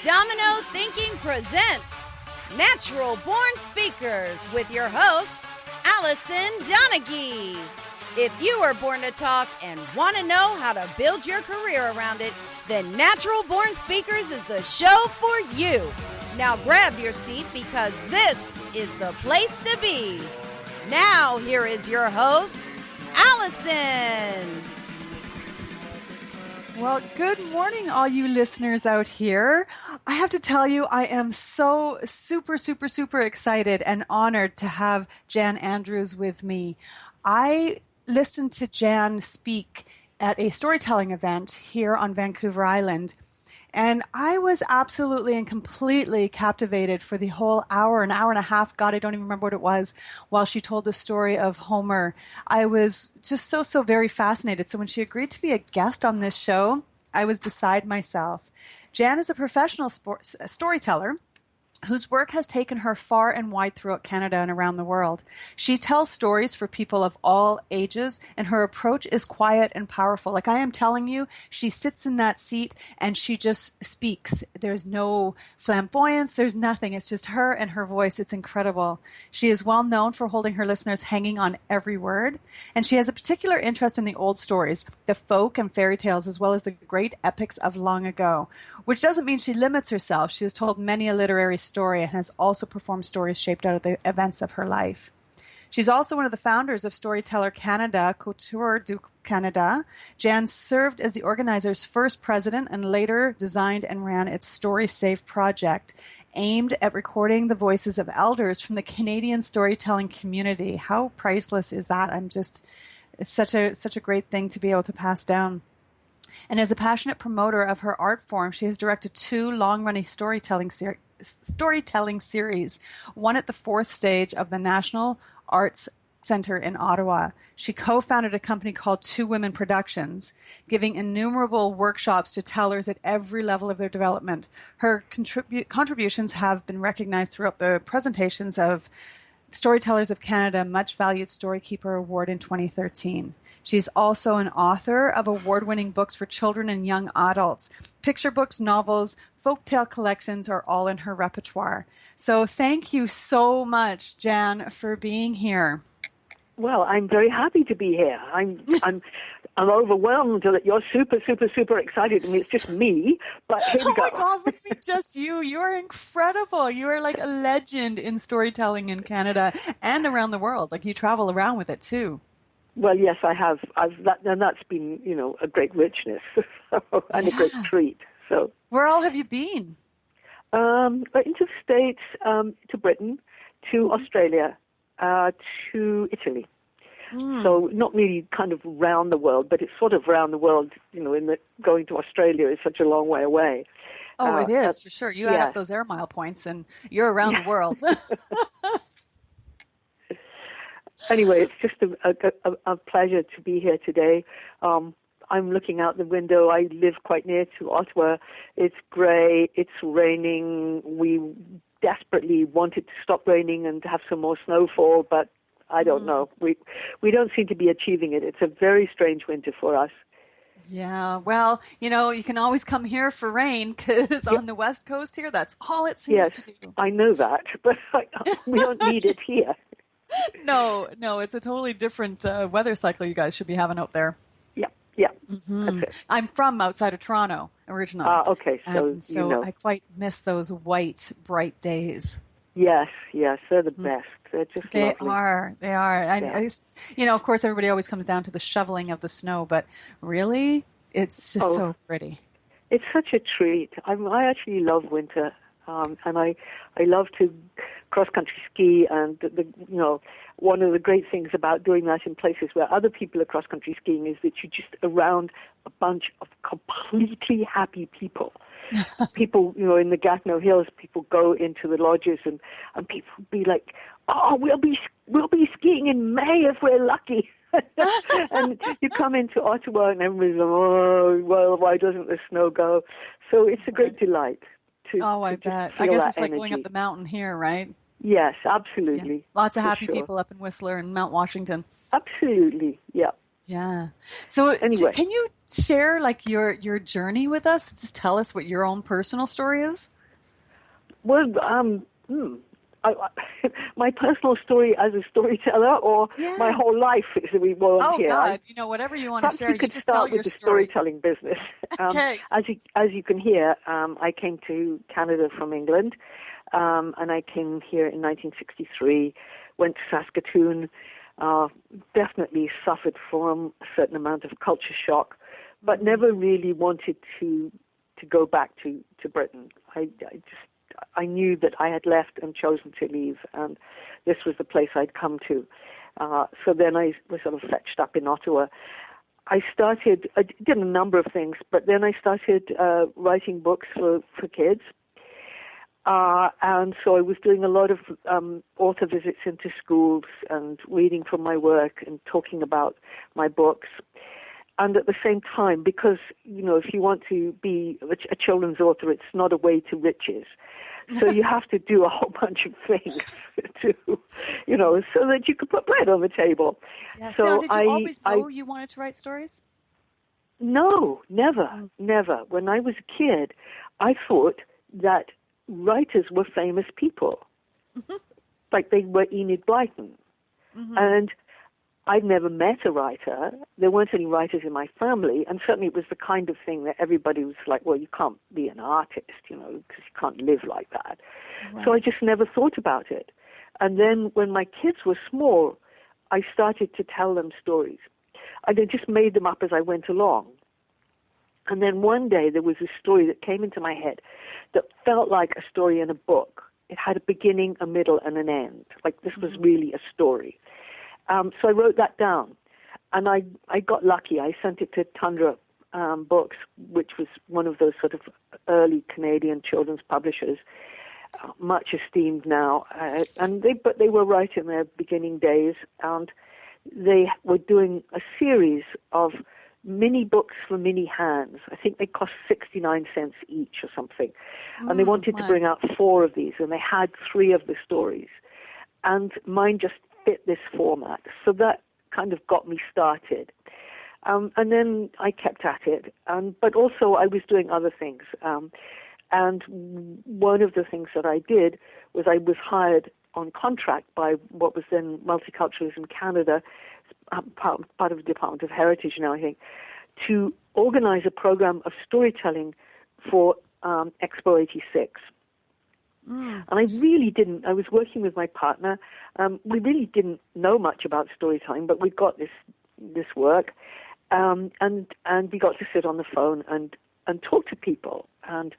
Domino Thinking presents Natural Born Speakers with your host, Alison Donaghy. If you were born to talk and want to know how to build your career around it, then Natural Born Speakers is the show for you. Now grab your seat because this is the place to be. Now here is your host, Alison. Well, good morning, all you listeners out here. I have to tell you, I am so super excited and honored to have Jan Andrews with me. I listened to Jan speak at a storytelling event here on Vancouver Island, and I was absolutely and completely captivated for the whole hour, an hour and a half. God, I don't even remember what it was, while she told the story of Homer. I was just so very fascinated. So when she agreed to be a guest on this show, I was beside myself. Jan is a professional storyteller whose work has taken her far and wide throughout Canada and around the world. She tells stories for people of all ages, and her approach is quiet and powerful. Like I am telling you, she sits in that seat and she just speaks. There's no flamboyance, there's nothing. It's just her and her voice. It's incredible. She is well known for holding her listeners hanging on every word, and she has a particular interest in the old stories, the folk and fairy tales, as well as the great epics of long ago, which doesn't mean she limits herself. She has told many a literary story and has also performed stories shaped out of the events of her life. She's also one of the founders of Storyteller Canada, Couture du Canada. Jan served as the organizer's first president and later designed and ran its Story Save project, aimed at recording the voices of elders from the Canadian storytelling community. How priceless is that? It's such a great thing to be able to pass down. And as a passionate promoter of her art form, she has directed 2 long-running storytelling series, one at the 4th stage of the National Arts Centre in Ottawa. She co-founded a company called Two Women Productions, giving innumerable workshops to tellers at every level of their development. Her contributions have been recognized throughout the presentations of Storytellers of Canada Much Valued Storykeeper Award in 2013. She's also an author of award-winning books for children and young adults. Picture books, novels, folktale collections are all in her repertoire. So thank you so much, Jan, for being here. Well, I'm very happy to be here. I'm overwhelmed that you're super excited. I mean, it's just me, but here we go. Oh my God, what do you mean just you? You are incredible. You are like a legend in storytelling in Canada and around the world. Like you travel around with it too. Well, yes, I have. And that's been, a great richness and a great treat. So, where all have you been? Into the States, to Britain, to Australia, to Italy. So not really kind of round the world, but it's sort of round the world, in that going to Australia is such a long way away. Oh, it is, for sure. You add up those air mile points and you're around the world. Anyway, it's just a pleasure to be here today. I'm looking out the window. I live quite near to Ottawa. It's gray. It's raining. We desperately want it to stop raining and to have some more snowfall, but I don't know. We don't seem to be achieving it. It's a very strange winter for us. Yeah, well, you can always come here for rain because on the West Coast here, that's all it seems to do. Yes, I know that, but we don't need it here. No, it's a totally different weather cycle you guys should be having out there. Yeah. Mm-hmm. I'm from outside of Toronto originally. Okay, so I quite miss those white, bright days. Yes, they're the best. They're just lovely. They are. And, of course, everybody always comes down to the shoveling of the snow, but really, it's just so pretty. It's such a treat. I actually love winter, and I love to cross-country ski, and one of the great things about doing that in places where other people are cross-country skiing is that you're just around a bunch of completely happy people. People, in the Gatineau Hills, people go into the lodges and people be like, "Oh, we'll be skiing in May if we're lucky." And you come into Ottawa and everybody's like, "Oh, well, why doesn't the snow go?" So it's a great delight to. I bet. I guess it's like going up the mountain here, right? Yes, absolutely. Yeah. Lots of happy people up in Whistler and Mount Washington. Absolutely, yeah. Yeah. So anyway, can you share like your journey with us? Just tell us what your own personal story is. Well, I, my personal story as a storyteller, or my whole life as we were on Oh here. God, whatever you want to Perhaps share. we could just start tell with your the story. storytelling business. Okay. As you can hear, I came to Canada from England, and I came here in 1963. Went to Saskatoon. Definitely suffered from a certain amount of culture shock, but never really wanted to go back to Britain. I knew that I had left and chosen to leave, and this was the place I'd come to. So then I was sort of fetched up in Ottawa. I did a number of things, but then I started writing books for kids. And so I was doing a lot of author visits into schools and reading from my work and talking about my books. And at the same time, because, if you want to be a children's author, it's not a way to riches. So you have to do a whole bunch of things so that you could put bread on the table. Yes. So now, did you always know you wanted to write stories? No, never. When I was a kid, I thought that writers were famous people, like they were Enid Blyton. And I'd never met a writer. There weren't any writers in my family, and certainly it was the kind of thing that everybody was like, well, you can't be an artist, because you can't live like that. Right. So I just never thought about it. And then when my kids were small, I started to tell them stories. I just made them up as I went along. And then one day there was a story that came into my head that felt like a story in a book. It had a beginning, a middle, and an end. Like this was really a story. So I wrote that down, and I got lucky. I sent it to Tundra Books, which was one of those sort of early Canadian children's publishers, much esteemed now. But they were right in their beginning days, and they were doing a series of mini books for mini hands. I think they cost 69 cents each or something, and they wanted to bring out 4 of these, and they had 3 of the stories, and mine just fit this format. So that kind of got me started. And then I kept at it. But also I was doing other things. And one of the things that I did was I was hired on contract by what was then Multiculturalism Canada, part of the Department of Heritage now, I think, to organize a program of storytelling for Expo 86. And I really didn't. I was working with my partner. We really didn't know much about storytelling, but we got this work, and we got to sit on the phone and talk to people. And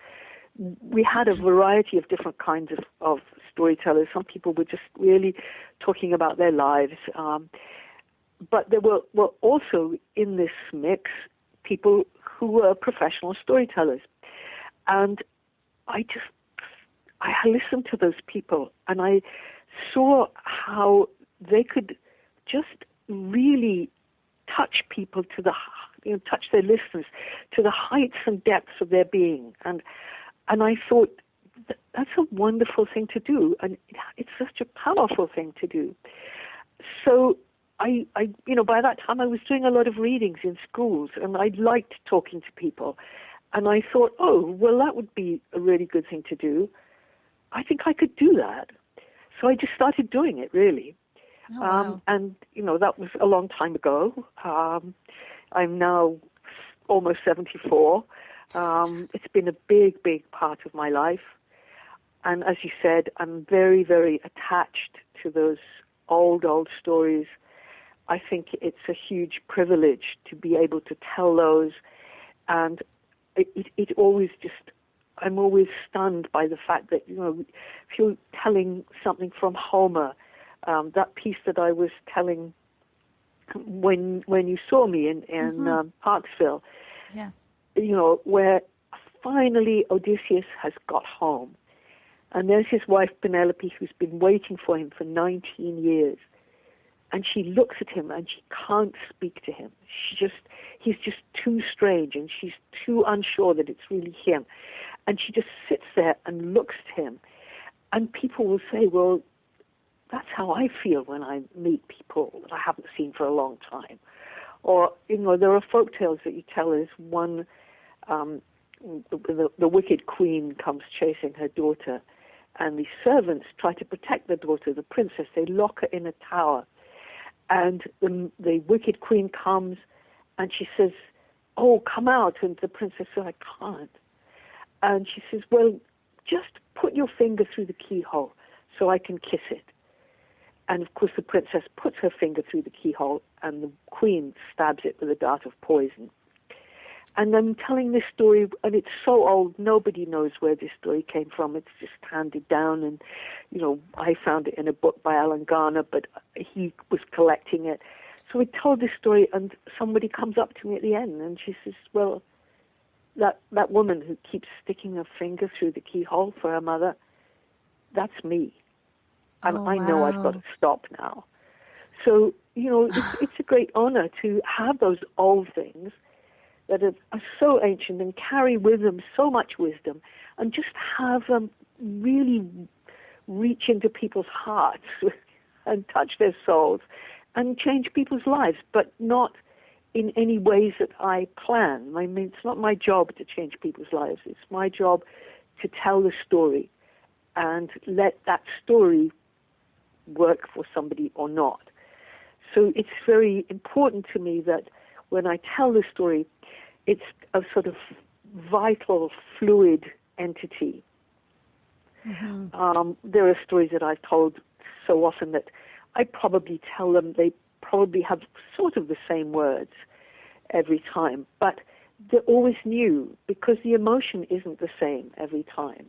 we had a variety of different kinds of storytellers. Some people were just really talking about their lives, but there were also in this mix people who were professional storytellers, and I listened to those people, and I saw how they could just really touch people touch their listeners to the heights and depths of their being. And I thought, that's a wonderful thing to do, and it's such a powerful thing to do. So I by that time I was doing a lot of readings in schools, and I liked talking to people. And I thought, that would be a really good thing to do. I think I could do that. So I just started doing it, really. Oh, wow. And, that was a long time ago. I'm now almost 74. It's been a big, big part of my life. And as you said, I'm very, very attached to those old stories. I think it's a huge privilege to be able to tell those. And it always just... I'm always stunned by the fact that, if you're telling something from Homer, that piece that I was telling when you saw me in Parksville, yes, where finally Odysseus has got home. And there's his wife Penelope, who's been waiting for him for 19 years. And she looks at him and she can't speak to him. He's just too strange, and she's too unsure that it's really him. And she just sits there and looks at him. And people will say, well, that's how I feel when I meet people that I haven't seen for a long time. Or, there are folk tales that you tell as one, the wicked queen comes chasing her daughter, and the servants try to protect the daughter, the princess. They lock her in a tower. And the wicked queen comes, and she says, "Oh, come out." And the princess says, "I can't." And she says, "Well, just put your finger through the keyhole so I can kiss it." And, of course, the princess puts her finger through the keyhole, and the queen stabs it with a dart of poison. And I'm telling this story, and it's so old, nobody knows where this story came from. It's just handed down, and, I found it in a book by Alan Garner, but he was collecting it. So we told this story, and somebody comes up to me at the end, and she says, "Well, that woman who keeps sticking her finger through the keyhole for her mother, that's me. And I know I've got to stop now." So, it's a great honor to have those old things that are so ancient and carry with them so much wisdom, and just have them really reach into people's hearts and touch their souls and change people's lives, but not in any ways that I plan. I mean, it's not my job to change people's lives. It's my job to tell the story and let that story work for somebody or not. So it's very important to me that when I tell the story, it's a sort of vital, fluid entity. Mm-hmm. There are stories that I've told so often that I probably tell them, they probably have sort of the same words every time, but they're always new because the emotion isn't the same every time.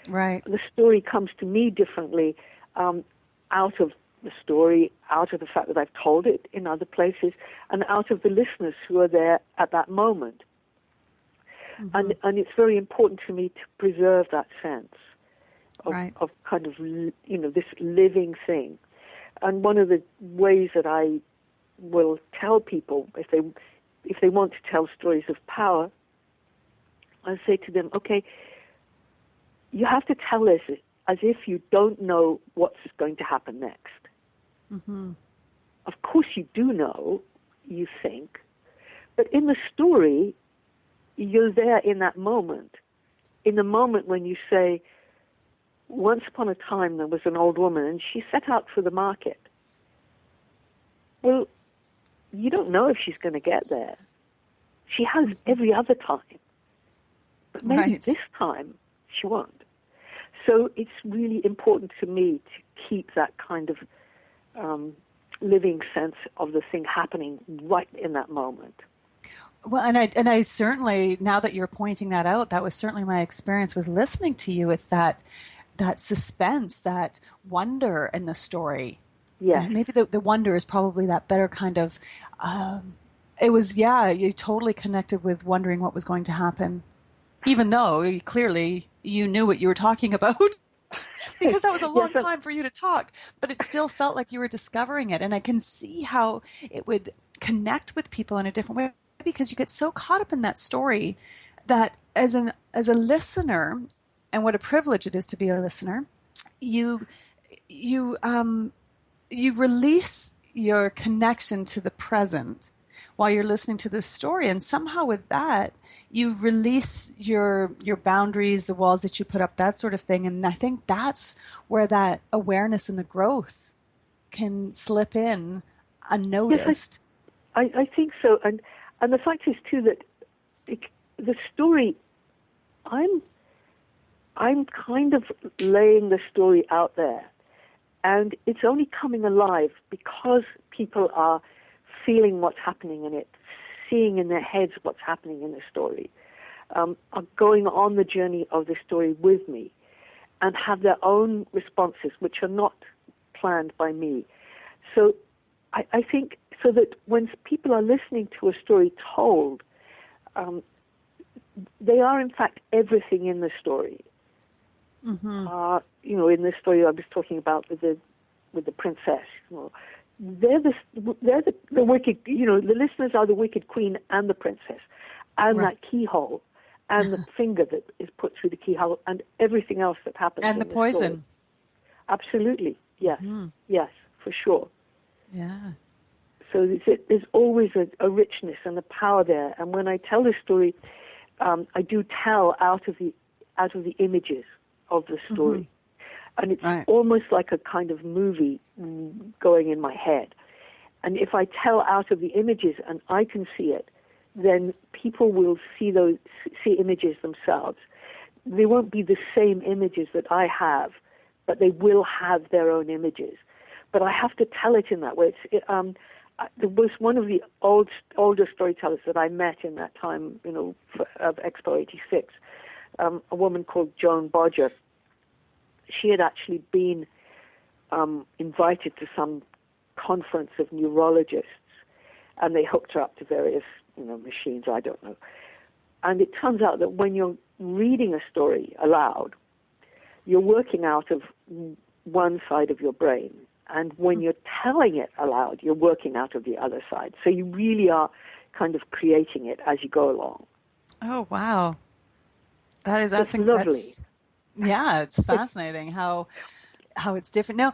Right. The story comes to me differently out of the story, out of the fact that I've told it in other places, and out of the listeners who are there at that moment. Mm-hmm. And it's very important to me to preserve that sense of kind of, this living thing. And one of the ways that I will tell people, if they want to tell stories of power, I say to them, okay, you have to tell this as if you don't know what's going to happen next. Mm-hmm. Of course you do know, you think, but in the story, you're there in that moment. In the moment when you say, once upon a time there was an old woman and she set out for the market. Well, you don't know if she's going to get there. She has every other time. But maybe this time she won't. So it's really important to me to keep that kind of living sense of the thing happening right in that moment. Well, and I certainly, now that you're pointing that out, that was certainly my experience with listening to you. It's that suspense, that wonder in the story. Yeah. Maybe the wonder is probably that better kind of, it was, you totally connected with wondering what was going to happen, even though you knew what you were talking about. Because that was a long time for you to talk, but it still felt like you were discovering it. And I can see how it would connect with people in a different way, because you get so caught up in that story that as a listener, and what a privilege it is to be a listener, you release your connection to the present while you're listening to this story. And somehow with that, you release your boundaries, the walls that you put up, that sort of thing. And I think that's where that awareness and the growth can slip in unnoticed. Yes, I think so. And the fact is, too, that the story, I'm kind of laying the story out there. And it's only coming alive because people are feeling what's happening in it, seeing in their heads what's happening in the story, are going on the journey of the story with me, and have their own responses, which are not planned by me. So I think so that when people are listening to a story told, they are in fact everything in the story. Mm-hmm. In the story I was talking about with the princess, they're the wicked. The listeners are the wicked queen and the princess, and that keyhole, and the finger that is put through the keyhole, and everything else that happens. And the poison. Story. Absolutely, yes, yes, for sure. Yeah. So there's always a richness and a power there. And when I tell the story, I do tell out of the images of the story. And it's almost like a kind of movie going in my head. And if I tell out of the images and I can see it, then people will see images themselves. They won't be the same images that I have, but they will have their own images. But I have to tell it in that way. There was one of the older storytellers that I met in that time, of Expo 86, a woman called Joan Bodger. She had actually been invited to some conference of neurologists, and they hooked her up to various, machines, I don't know. And it turns out that when you're reading a story aloud, you're working out of one side of your brain. And when you're telling it aloud, you're working out of the other side. So you really are kind of creating it as you go along. Oh, wow. That's lovely. Yeah, it's fascinating how it's different. Now,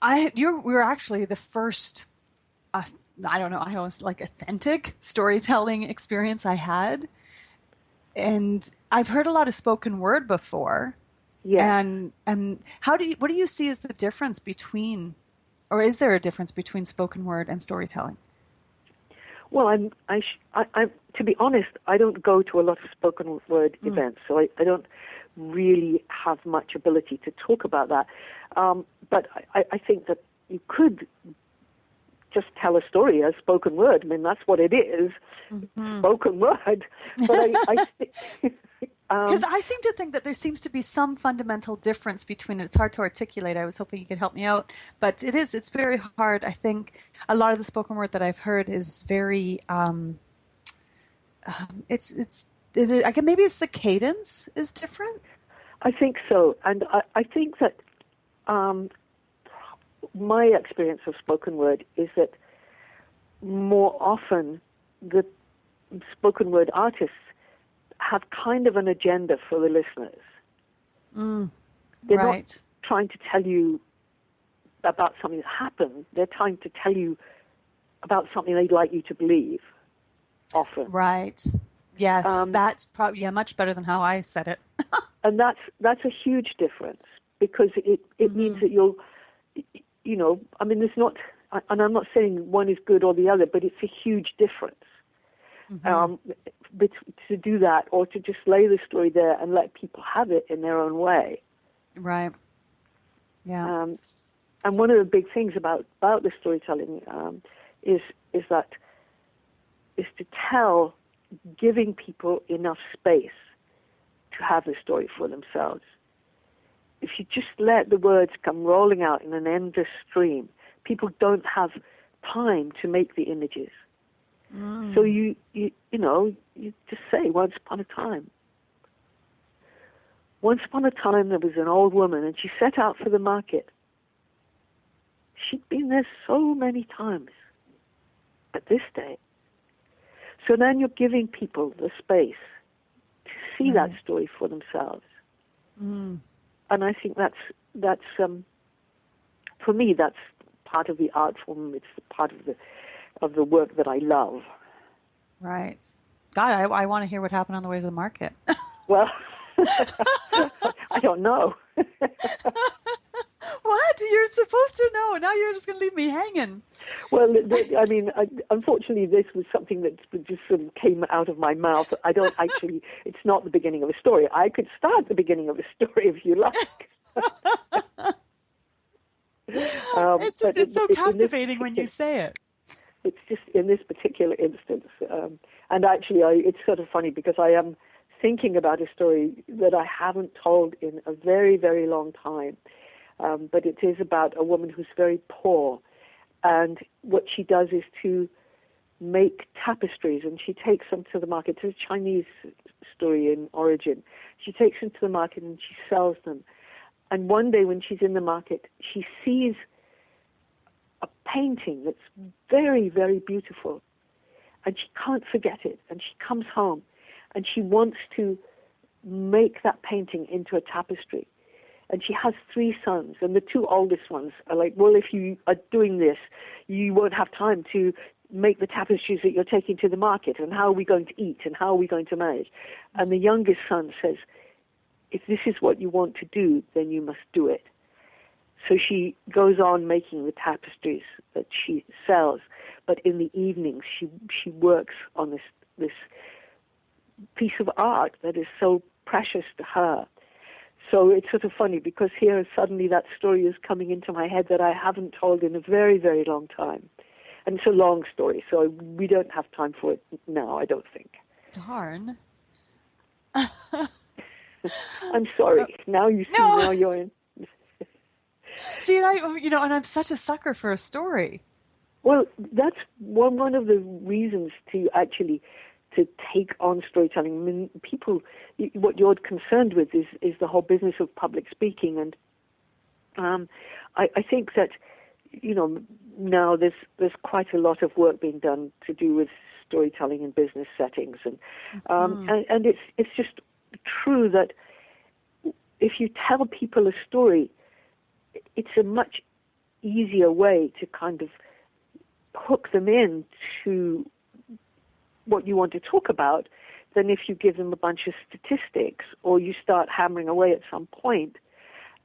we were actually the first, I don't know, I almost like authentic storytelling experience I had. And I've heard a lot of spoken word before. Yeah. And what do you see as the difference between, or is there a difference between spoken word and storytelling? Well, to be honest, I don't go to a lot of spoken word events, so I don't really have much ability to talk about that. But I think that you could just tell a story as spoken word. I mean, that's what it is, spoken word. But because I seem to think that there seems to be some fundamental difference between it. It's hard to articulate. I was hoping you could help me out. But it's very hard. I think a lot of the spoken word that I've heard is very, maybe it's the cadence is different? I think so. And I think that my experience of spoken word is that more often the spoken word artists have kind of an agenda for the listeners. They're not trying to tell you about something that happened. They're trying to tell you about something they'd like you to believe, often. Right. Yes, that's probably much better than how I said it. And that's a huge difference, because it means that you'll, there's not, and I'm not saying one is good or the other, but it's a huge difference. To do that, or to just lay the story there and let people have it in their own way. Right. Yeah. And one of the big things about the storytelling is to tell, giving people enough space to have the story for themselves. If you just let the words come rolling out in an endless stream, people don't have time to make the images. So you just say, once upon a time. Once upon a time there was an old woman, and she set out for the market. She'd been there so many times, but this day. So then you're giving people the space to see that story for themselves. And I think that's for me, that's part of the art form. It's part of the work that I love. Right. God, I want to hear what happened on the way to the market. Well, I don't know. What? You're supposed to know. Now you're just going to leave me hanging. Well, unfortunately, this was something that just sort of came out of my mouth. I don't actually, it's not the beginning of a story. I could start the beginning of a story if you like. It's so captivating when you say it. It's just in this particular instance. And actually, it's sort of funny because I am thinking about a story that I haven't told in a very, very long time. But it is about a woman who's very poor. And what she does is to make tapestries, and she takes them to the market. It's a Chinese story in origin. She takes them to the market and she sells them. And one day when she's in the market, she sees a painting that's very, very beautiful. And she can't forget it. And she comes home and she wants to make that painting into a tapestry. And she has 3 sons, and the 2 oldest ones are like, well, if you are doing this, you won't have time to make the tapestries that you're taking to the market, and how are we going to eat, and how are we going to manage? And the youngest son says, if this is what you want to do, then you must do it. So she goes on making the tapestries that she sells, but in the evenings she works on this piece of art that is so precious to her. So it's sort of funny, because here suddenly that story is coming into my head that I haven't told in a very, very long time. And it's a long story, so we don't have time for it now, I don't think. Darn. I'm sorry. Now you see, No. now you're in. See, and I'm such a sucker for a story. Well, that's one of the reasons to take on storytelling. I mean, people, what you're concerned with is the whole business of public speaking, and I think that, now there's quite a lot of work being done to do with storytelling in business settings, and it's just true that if you tell people a story, it's a much easier way to kind of hook them in to what you want to talk about than if you give them a bunch of statistics or you start hammering away at some point.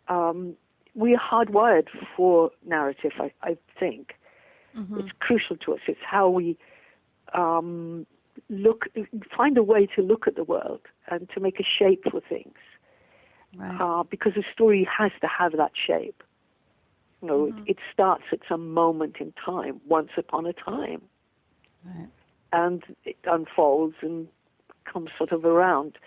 We are hardwired for narrative, I think. Mm-hmm. It's crucial to us. It's how we find a way to look at the world and to make a shape for things. Right. Because a story has to have that shape. Mm-hmm. It starts at some moment in time, once upon a time. Right. And it unfolds and comes sort of around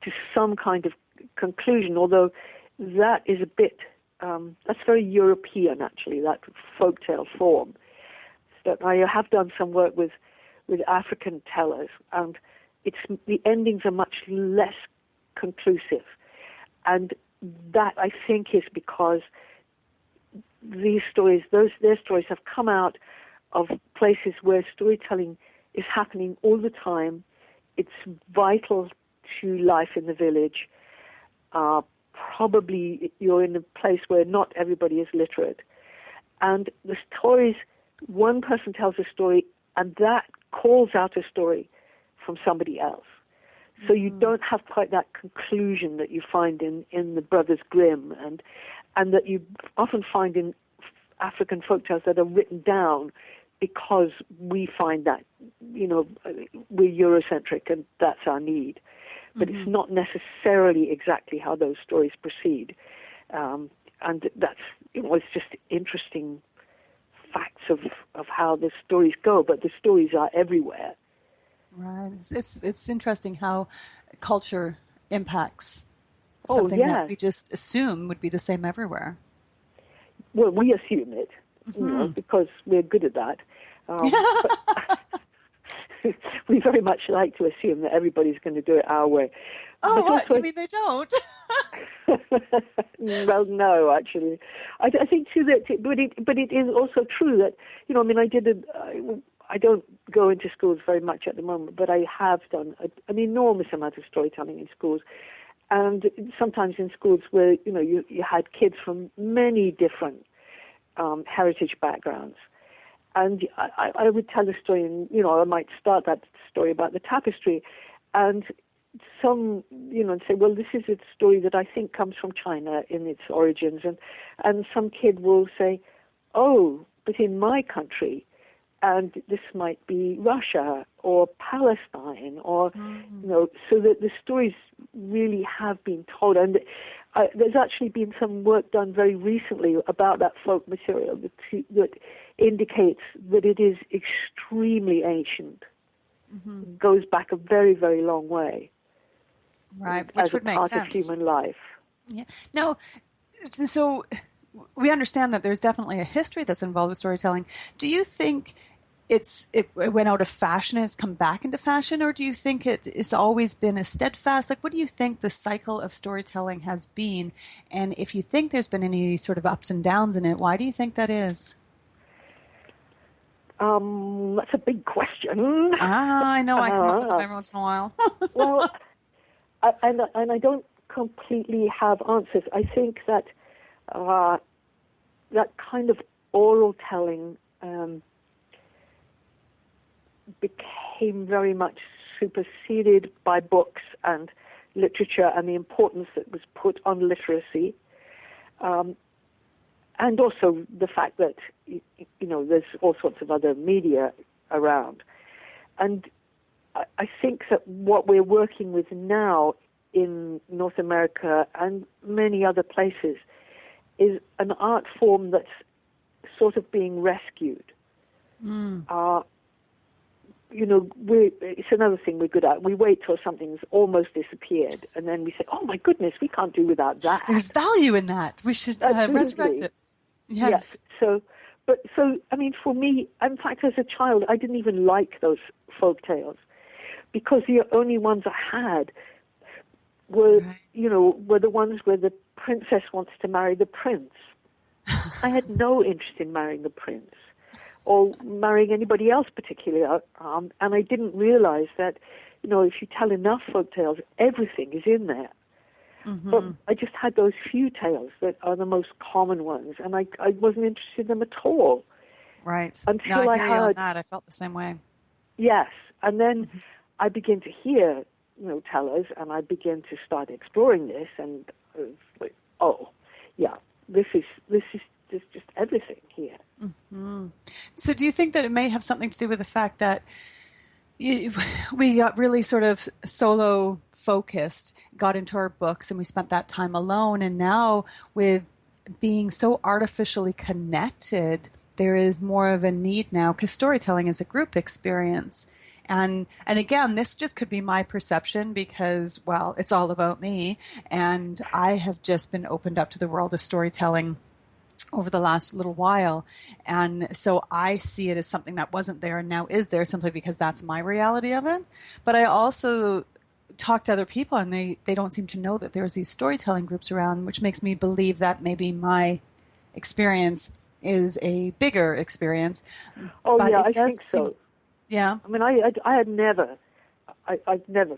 to some kind of conclusion, although that is a bit, that's very European, actually, that folktale form. But I have done some work with African tellers, and the endings are much less conclusive. And that, I think, is because these stories, their stories have come out of places where storytelling is happening all the time. It's vital to life in the village. Probably you're in a place where not everybody is literate. And the stories, one person tells a story, and that calls out a story from somebody else. So you don't have quite that conclusion that you find in the Brothers Grimm, and that you often find in African folktales that are written down because we find that, we're Eurocentric and that's our need. But it's not necessarily exactly how those stories proceed. And that's, it's just interesting facts of how the stories go, but the stories are everywhere. Right. It's interesting how culture impacts something that we just assume would be the same everywhere. Well, we assume it, because we're good at that. We very much like to assume that everybody's going to do it our way. Oh, what? You mean they don't? Well, no, actually. I think, too, that, but it is also true that, I don't go into schools very much at the moment, but I have done an enormous amount of storytelling in schools. And sometimes in schools where, you had kids from many different heritage backgrounds. And I would tell a story, and, I might start that story about the tapestry, and some, and say, well, this is a story that I think comes from China in its origins. And some kid will say, oh, but in my country, and this might be Russia or Palestine, or, so that the stories really have been told. And there's actually been some work done very recently about that folk material that indicates that it is extremely ancient. It goes back a very, very long way. Right, which would make sense. As a part of human life. Yeah. Now, so we understand that there's definitely a history that's involved with storytelling. Do you think it went out of fashion and it's come back into fashion, or do you think it's always been a steadfast? Like, what do you think the cycle of storytelling has been? And if you think there's been any sort of ups and downs in it, why do you think that is? That's a big question. I know. I come up with them every once in a while. Well, and I don't completely have answers. I think that that kind of oral telling became very much superseded by books and literature and the importance that was put on literacy, and also the fact that there's all sorts of other media around. And I think that what we're working with now in North America and many other places is an art form that's sort of being rescued. It's another thing we're good at. We wait till something's almost disappeared, and then we say, "Oh my goodness, we can't do without that." There's value in that. We should resurrect it. Yes. So, I mean, for me, in fact, as a child, I didn't even like those folk tales because the only ones I had were the ones where the princess wants to marry the prince. I had no interest in marrying the prince or marrying anybody else particularly, and I didn't realize that, if you tell enough folk tales, everything is in there. Mm-hmm. But I just had those few tales that are the most common ones, and I wasn't interested in them at all. Right. Until I hear you on that. I felt the same way. Yes, and then I began to hear, tellers, and I began to start exploring this, and this is just everything here. Mm-hmm. So do you think that it may have something to do with the fact that we got really sort of solo focused, got into our books, and we spent that time alone, and now with being so artificially connected, there is more of a need now, because storytelling is a group experience. And again, this just could be my perception because, well, it's all about me, and I have just been opened up to the world of storytelling over the last little while. And so I see it as something that wasn't there and now is there simply because that's my reality of it. But I also talk to other people and they don't seem to know that there's these storytelling groups around, which makes me believe that maybe my experience is a bigger experience. Oh, but yeah, I think so. Yeah. I mean, I'd never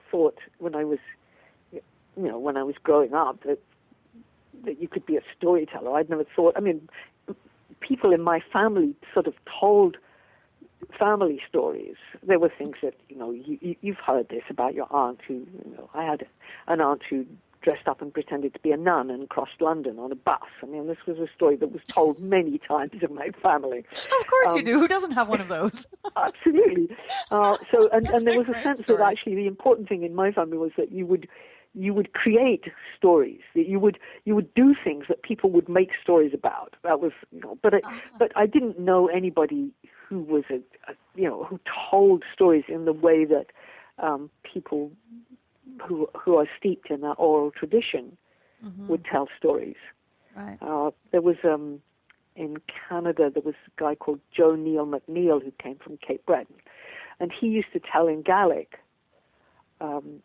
thought when I was, when I was growing up that you could be a storyteller. I'd never thought. I mean, people in my family sort of told family stories. There were things that you've heard this about your aunt who. I had an aunt who dressed up and pretended to be a nun and crossed London on a bus. I mean, this was a story that was told many times in my family. Of course you do. Who doesn't have one of those? Absolutely. And there was a sense that actually the important thing in my family was that you would create stories, that you would do things that people would make stories about. That was, but I didn't know anybody who was who told stories in the way that people who are steeped in that oral tradition would tell stories. Right. There was in Canada there was a guy called Joe Neil McNeil who came from Cape Breton, and he used to tell in Gaelic. And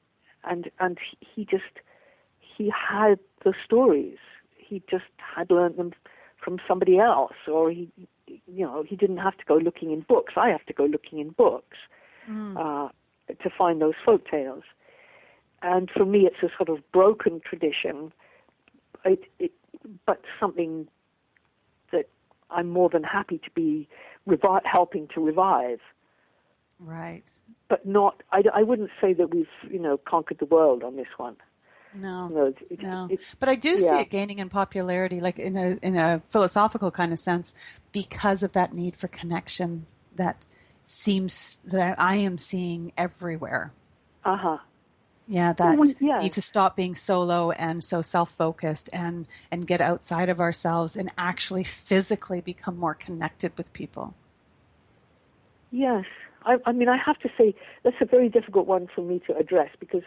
he had the stories. He just had learned them from somebody else, or he didn't have to go looking in books. I have to go looking in books to find those folk tales. And for me, it's a sort of broken tradition, but something that I'm more than happy to be helping to revive. Right. But not. I wouldn't say that we've conquered the world on this one. No. But I do see it gaining in popularity, like in a philosophical kind of sense, because of that need for connection that seems that I am seeing everywhere. Yeah, that need to stop being solo and so self-focused and get outside of ourselves and actually physically become more connected with people. Yes. I mean, I have to say that's a very difficult one for me to address because,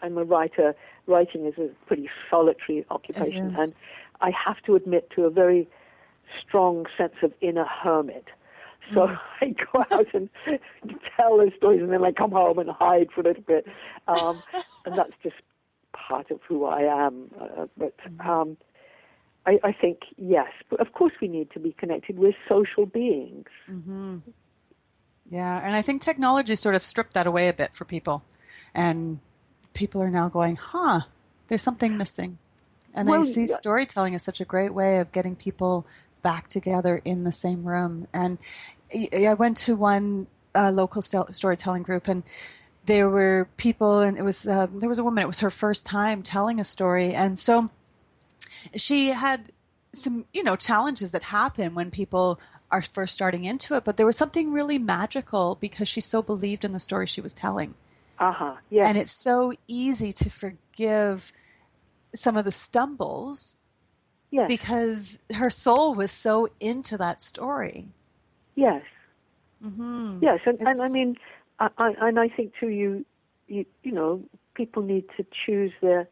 I'm a writer. Writing is a pretty solitary occupation, and I have to admit to a very strong sense of inner hermit. So I go out and tell those stories, and then I come home and hide for a little bit, and that's just part of who I am. I think, yes, but of course we need to be connected. We're social beings. Mm-hmm. Yeah, and I think technology sort of stripped that away a bit for people. And people are now going, There's something missing. And I Well, see storytelling is such a great way of getting people back together in the same room. And I went to one local storytelling group, and there were people, and it was there was a woman. It was her first time telling a story, and so she had some, challenges that happen when people are first starting into it. But there was something really magical because she so believed in the story she was telling. Yeah. And it's so easy to forgive some of the stumbles because her soul was so into that story. Yes. Mm-hmm. Yes, and I mean, I think too, you know, people need to choose their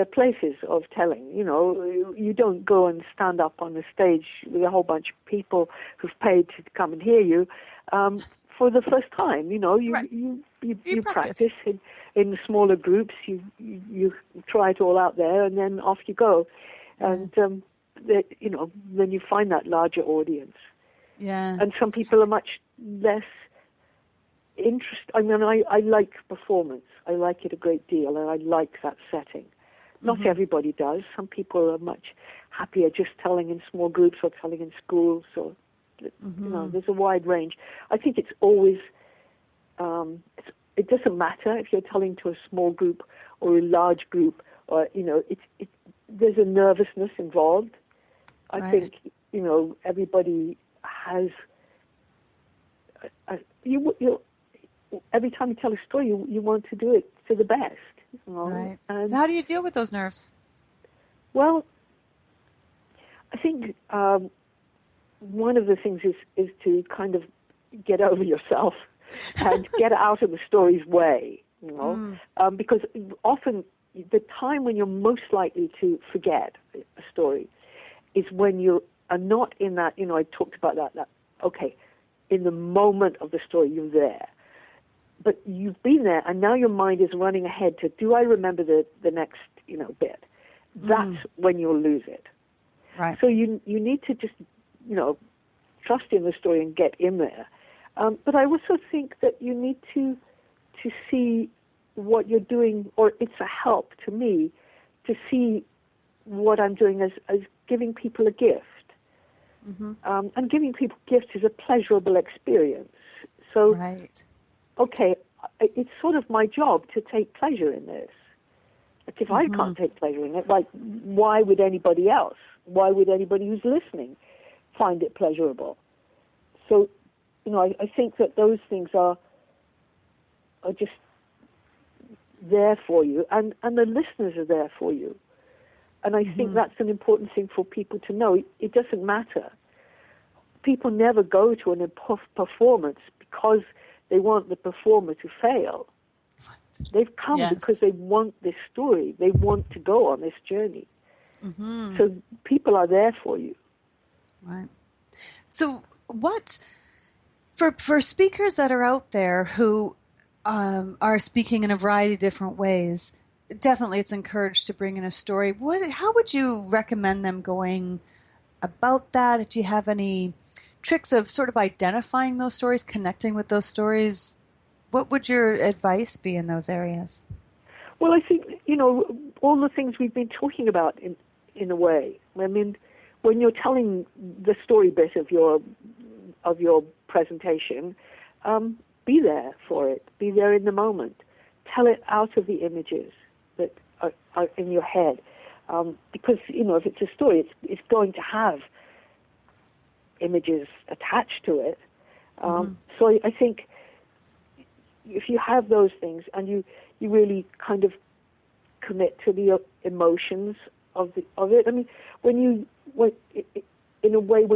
places of telling. You don't go and stand up on the stage with a whole bunch of people who've paid to come and hear you for the first time. You practice in smaller groups. You try it all out there, and then off you go. And then you find that larger audience. Yeah. And some people are much less interested. I mean, I like performance. I like it a great deal, and I like that setting. Not everybody does. Some people are much happier just telling in small groups or telling in schools. Or there's a wide range. I think it's always. It doesn't matter if you're telling to a small group or a large group, or there's a nervousness involved. I think everybody has. Every time you tell a story, you want to do it to the best. Right. So how do you deal with those nerves? Well, I think one of the things is to kind of get over yourself and get out of the story's way. Because often the time when you're most likely to forget a story is when you are not in that. I talked about that. Okay, in the moment of the story, you're there. But you've been there, and now your mind is running ahead to, do I remember the next, bit? That's when you'll lose it. Right. So you need to just, trust in the story and get in there. But I also think that you need to see what you're doing, or it's a help to me to see what I'm doing as giving people a gift. And giving people gifts is a pleasurable experience. So. Right. Okay, it's sort of my job to take pleasure in this. Like if I can't take pleasure in it, like why would anybody else? Why would anybody who's listening find it pleasurable? So, I think that those things are just there for you, and the listeners are there for you. And I think that's an important thing for people to know. It doesn't matter. People never go to an performance because they want the performer to fail. They've come because they want this story. They want to go on this journey. So people are there for you. Right. So what, for speakers that are out there who are speaking in a variety of different ways, definitely it's encouraged to bring in a story. How would you recommend them going about that? Do you have any tricks of sort of identifying those stories, connecting with those stories? What would your advice be in those areas? Well, I think, all the things we've been talking about in a way. I mean, when you're telling the story bit of your presentation, be there for it. Be there in the moment. Tell it out of the images that are in your head. Because, if it's a story, it's going to have images attached to it. So I think if you have those things and you really kind of commit to the emotions of it. I mean, when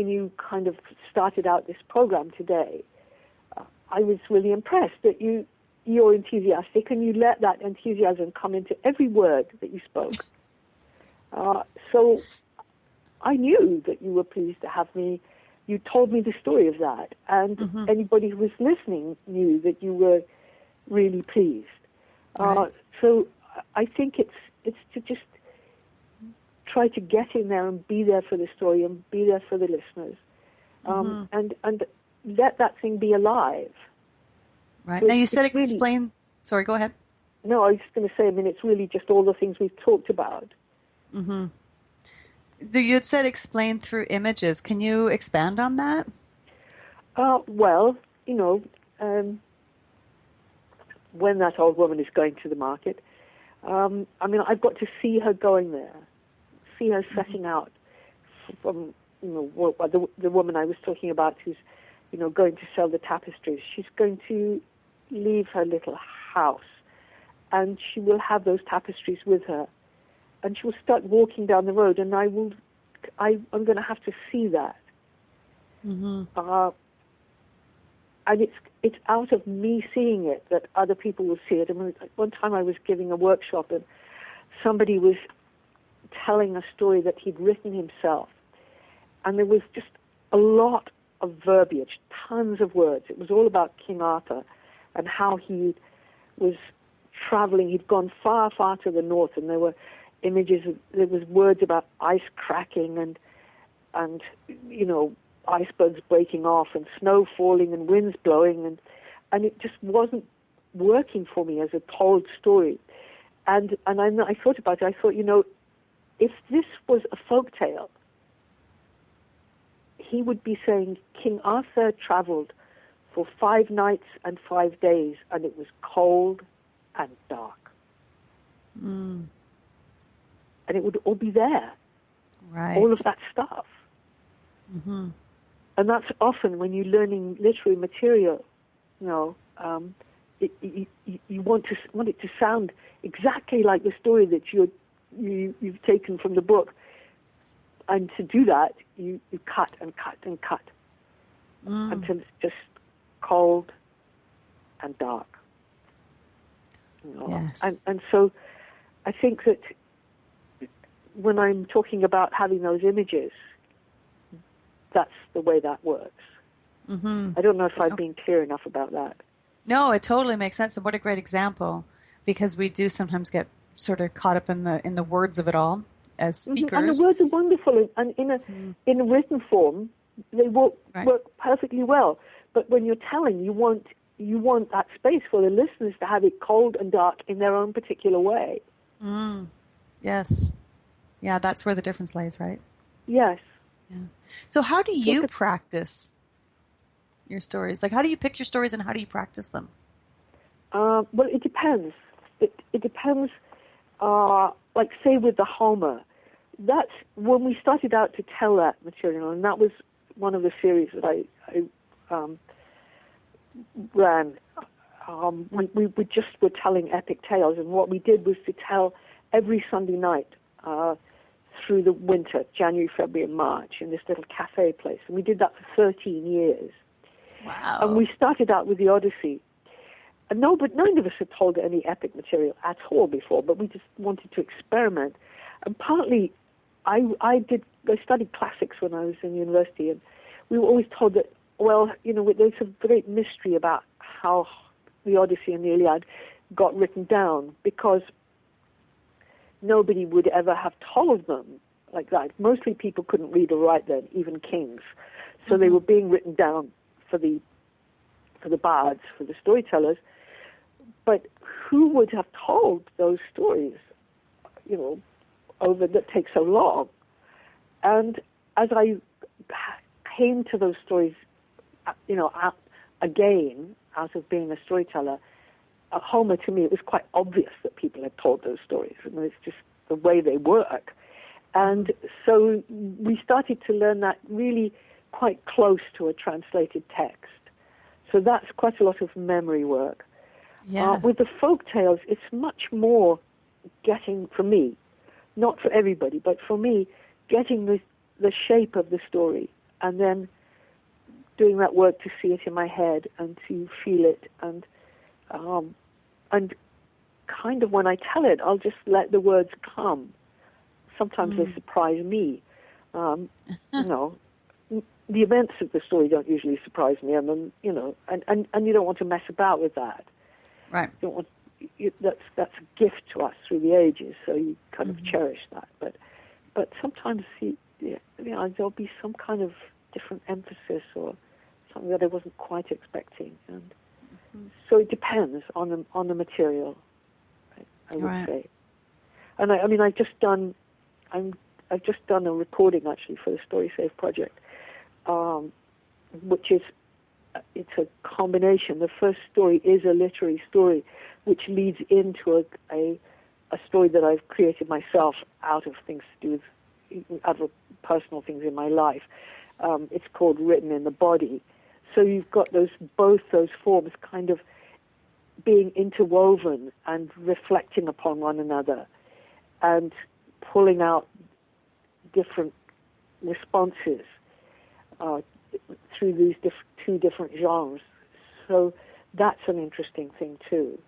you kind of started out this program today, I was really impressed that you're enthusiastic and you let that enthusiasm come into every word that you spoke. So I knew that you were pleased to have me. You told me the story of that, and anybody who was listening knew that you were really pleased. Right. So I think it's to just try to get in there and be there for the story and be there for the listeners, and let that thing be alive. Right. So now you said really, explain. Sorry, go ahead. no, I was just going to say, I mean, it's really just all the things we've talked about. Mm-hmm. So you had said explain through images. Can you expand on that? Well, when that old woman is going to the market, I mean, I've got to see her going there, see her setting out from, the woman I was talking about who's, going to sell the tapestries. She's going to leave her little house, and she will have those tapestries with her, and she will start walking down the road, and I'm going to have to see that. Mm-hmm. And it's out of me seeing it that other people will see it. I mean, one time I was giving a workshop, and somebody was telling a story that he'd written himself, and there was just a lot of verbiage, tons of words. It was all about King Arthur and how he was traveling. He'd gone far, far to the north, and there were images. There was words about ice cracking and icebergs breaking off and snow falling and winds blowing, and it just wasn't working for me as a told story. And I thought about it. I thought, if this was a folk tale, he would be saying King Arthur traveled for 5 nights and 5 days, and it was cold and dark. Mm. And it would all be there. Right. All of that stuff. Mm-hmm. And that's often when you're learning literary material, you want it to sound exactly like the story that you've taken from the book. And to do that, you cut and cut and cut until it's just cold and dark. Yes. And so I think that when I'm talking about having those images, that's the way that works. Mm-hmm. I don't know if I've been clear enough about that. No, it totally makes sense. And what a great example, because we do sometimes get sort of caught up in the words of it all as speakers. Mm-hmm. And the words are wonderful, and in a written form, they work perfectly well. But when you're telling, you want that space for the listeners to have it cold and dark in their own particular way. Mm. Yes. Yeah, that's where the difference lies, right? Yes. Yeah. So how do you practice your stories? Like, how do you pick your stories and how do you practice them? Well, it depends. It depends, like, say, with the Homer. That's when we started out to tell that material, and that was one of the series that I ran. We just were telling epic tales, and what we did was to tell every Sunday night through the winter, January, February, and March, in this little cafe place. And we did that for 13 years. Wow. And we started out with the Odyssey. And none of us had told any epic material at all before, but we just wanted to experiment. And partly, I studied classics when I was in university, and we were always told that, well, there's a great mystery about how the Odyssey and the Iliad got written down, because nobody would ever have told them like that. Mostly people couldn't read or write then, even kings. So they were being written down for the bards, for the storytellers. But who would have told those stories, that take so long? And as I came to those stories, again, out of being a storyteller, at Homer, to me, it was quite obvious that people had told those stories. I mean, it's just the way they work. And so we started to learn that really quite close to a translated text. So that's quite a lot of memory work. Yeah. With the folk tales, it's much more getting, for me, not for everybody, but for me, getting the shape of the story and then doing that work to see it in my head and to feel it, and kind of when I tell it, I'll just let the words come. Sometimes they surprise me. The events of the story don't usually surprise me, and then and you don't want to mess about with that. Right. You don't want, that's a gift to us through the ages, so you kind of cherish that. But sometimes there'll be some kind of different emphasis or something that I wasn't quite expecting, and so it depends on the material. I would Right. say. And I mean, I've just done a recording actually for the Story Safe project, which is it's a combination. The first story is a literary story, which leads into a story that I've created myself out of things to do with other personal things in my life. It's called Written in the Body. So you've got both those forms kind of being interwoven and reflecting upon one another and pulling out different responses through these two different genres. So that's an interesting thing too.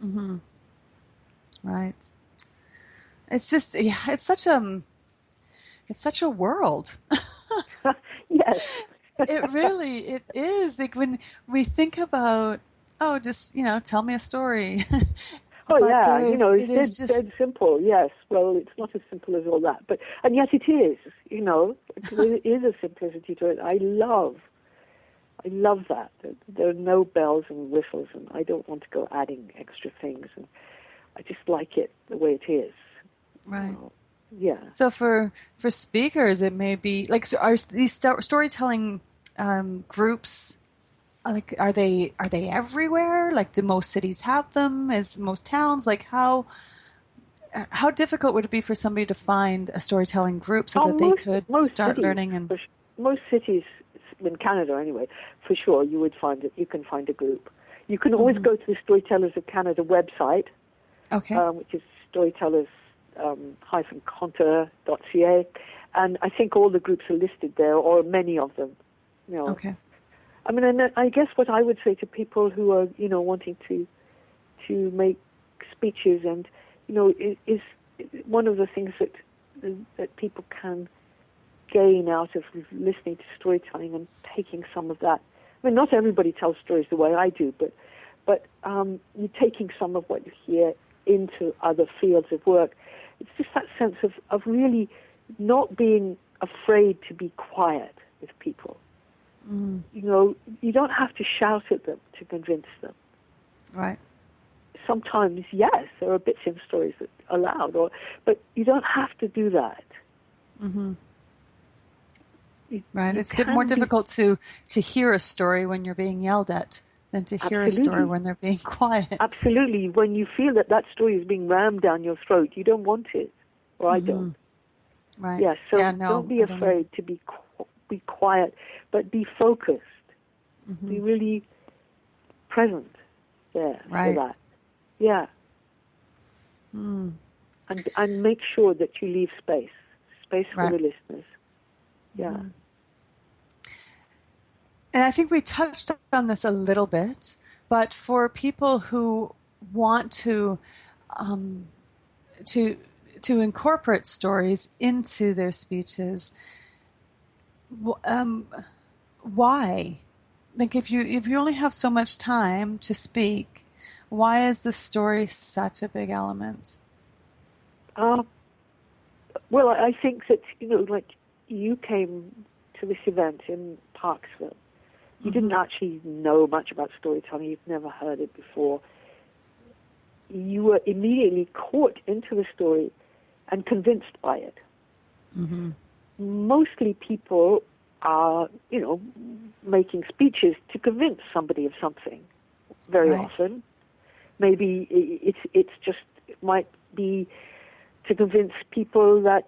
Mm-hmm. Right. It's just, yeah, it's such a world. Yes. It is. Like when we think about, oh, just, tell me a story. Oh, But yeah, it it's is dead simple, yes. Well, it's not as simple as all that, and yet it is, there is a simplicity to it. I love that. There are no bells and whistles, and I don't want to go adding extra things, and I just like it the way it is. right. Yeah. So for speakers, it may be like, so are these storytelling groups, like, are they everywhere? Like, do most cities have them? Is most towns, like, how difficult would it be for somebody to find a storytelling group so that they could start cities, learning? And most cities in Canada, anyway, for sure, you can find a group. You can always go to the Storytellers of Canada website, okay, which is storytellers-conter.ca, and I think all the groups are listed there, or many of them. okay, I mean, and I guess what I would say to people who are, wanting to make speeches, and is one of the things that people can gain out of listening to storytelling and taking some of that. I mean, not everybody tells stories the way I do, but you're taking some of what you hear into other fields of work. It's just that sense of really not being afraid to be quiet with people. Mm. You don't have to shout at them to convince them. Right. Sometimes, yes, there are bits in stories that are loud, but you don't have to do that. Mm-hmm. Right. It's more difficult to hear a story when you're being yelled at than to hear a story when they're being quiet. Absolutely. When you feel that story is being rammed down your throat, you don't want it, or I don't. Right. Yeah. So yeah, no, don't be afraid to be quiet, but be focused. Mm-hmm. Be really present there right. for that. Yeah. Mm. And make sure that you leave space for right. the listeners. Yeah. Mm. And I think we touched on this a little bit, but for people who want to incorporate stories into their speeches, why? Like, if you only have so much time to speak, why is the story such a big element? Well, I think that like you came to this event in Parksville. You didn't actually know much about storytelling. You've never heard it before. You were immediately caught into the story and convinced by it. Mm-hmm. Mostly people are, making speeches to convince somebody of something. Very often, maybe it might be to convince people that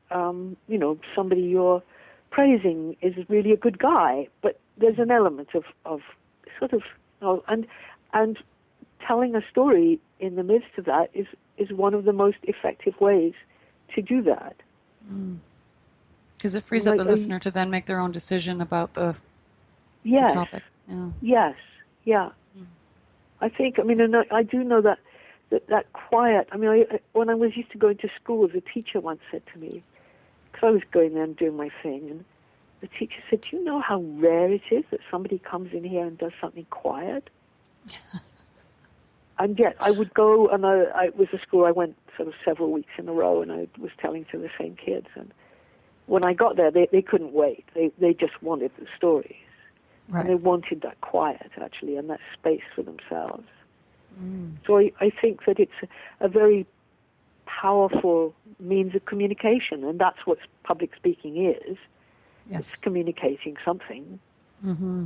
somebody you're praising is really a good guy, but there's an element of sort of, and telling a story in the midst of that is one of the most effective ways to do that. Because it frees up the listener to then make their own decision about the topic. Yeah. Yes, yeah. I think, and I do know that quiet, when I was used to going to school, the teacher once said to me, because I was going there and doing my thing, and the teacher said, do you know how rare it is that somebody comes in here and does something quiet? And yet I would go, and it was a school I went sort of several weeks in a row, and I was telling to the same kids. And when I got there, they couldn't wait. They just wanted the stories. Right. And they wanted that quiet, actually, and that space for themselves. So I think that it's a very powerful means of communication, and that's what public speaking is. Yes. It's communicating something. Mm-hmm.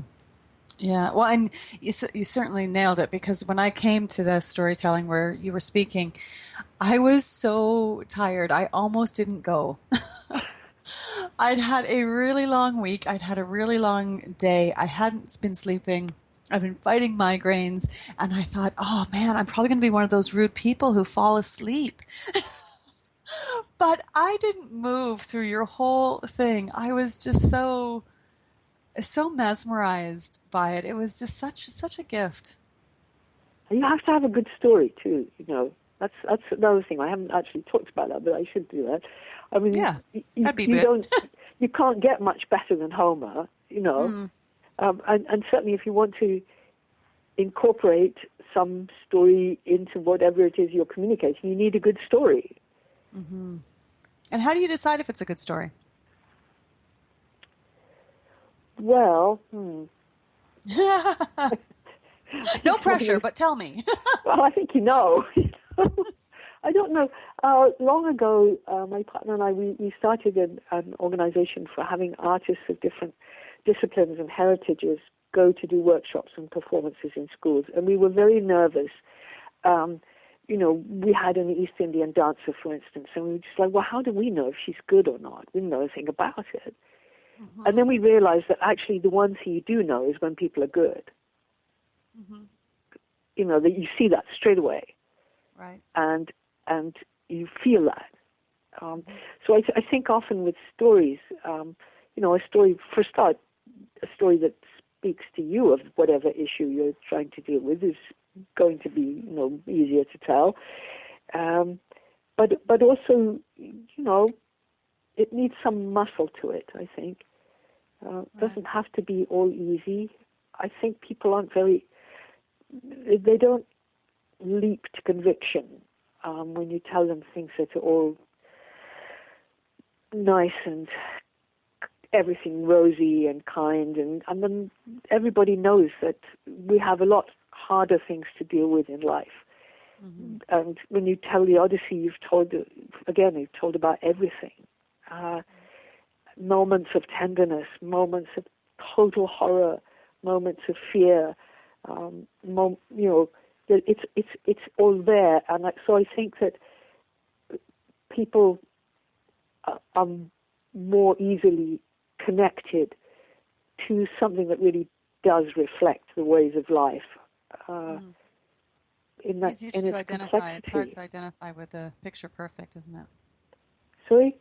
Yeah, well, and you certainly nailed it, because when I came to the storytelling where you were speaking, I was so tired. I almost didn't go. I'd had a really long week. I'd had a really long day. I hadn't been sleeping. I've been fighting migraines, and I thought, oh man, I'm probably going to be one of those rude people who fall asleep. But I didn't move through your whole thing. I was just so mesmerized by it. It was just such a gift. And you have to have a good story too. That's another thing. I haven't actually talked about that, but I should do that. I mean, yeah, that'd be you good. you can't get much better than Homer, and certainly if you want to incorporate some story into whatever it is you're communicating, you need a good story. Mm-hmm. And how do you decide if it's a good story? Well, no pressure, but tell me. Well, I think you know. I don't know. Long ago, my partner and I, we started an organization for having artists of different disciplines and heritages go to do workshops and performances in schools. And we were very nervous. We had an East Indian dancer, for instance, and we were just like, well, how do we know if she's good or not? We didn't know anything about it. Mm-hmm. And then we realized that actually the one thing you do know is when people are good. Mm-hmm. That you see that straight away. Right. And you feel that. So I think often with stories, a story, for a start, a story that speaks to you of whatever issue you're trying to deal with is going to be, easier to tell. But also, it needs some muscle to it, I think. It doesn't have to be all easy. I think people they don't leap to conviction when you tell them things that are all nice and everything rosy and kind, and then everybody knows that we have a lot harder things to deal with in life. Mm-hmm. And when you tell the Odyssey, you've told about everything. Moments of tenderness, moments of total horror, moments of fear. It's all there, and so I think that people are more easily connected to something that really does reflect the ways of life. It's easier to identify. It's hard to identify with the picture perfect, isn't it? Sorry?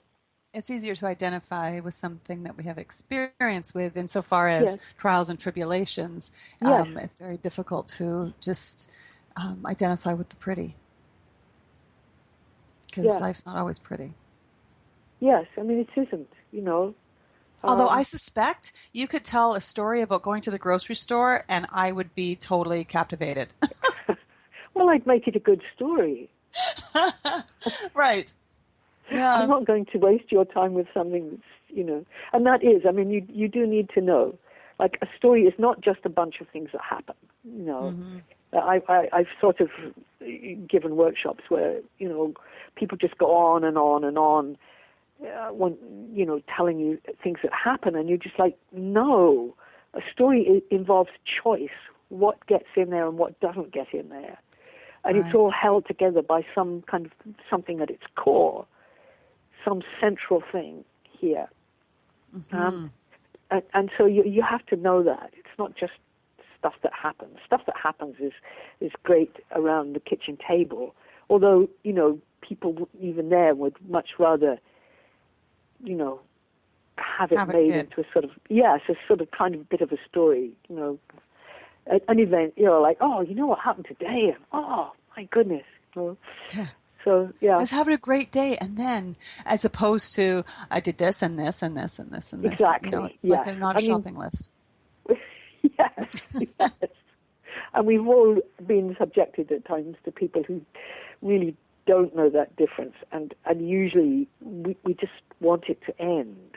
It's easier to identify with something that we have experience with insofar as trials and tribulations. Yes. It's very difficult to just identify with the pretty, because life's not always pretty. Yes, I mean, it isn't, Although I suspect you could tell a story about going to the grocery store and I would be totally captivated. Well, I'd make it a good story. Right. Yeah. I'm not going to waste your time with something that's, and that is, I mean, you do need to know. Like, a story is not just a bunch of things that happen, Mm-hmm. I've sort of given workshops where, people just go on and on and on, telling you things that happen, and you're just like, no, a story involves choice, what gets in there and what doesn't get in there. And It's all held together by some kind of something at its core, some central thing here. Mm-hmm. And so you have to know that. It's not just stuff that happens. Stuff that happens is great around the kitchen table, although, people even there would much rather, have it made into a sort of, a sort of kind of bit of a story, an event, like, oh, what happened today? And, oh, my goodness. Yeah. So, yeah. I was having a great day, and then, as opposed to, I did this and this and this and this and this. Exactly. It's like not a shopping list. Yes. And we've all been subjected at times to people who really don't know that difference, and usually we just want it to end.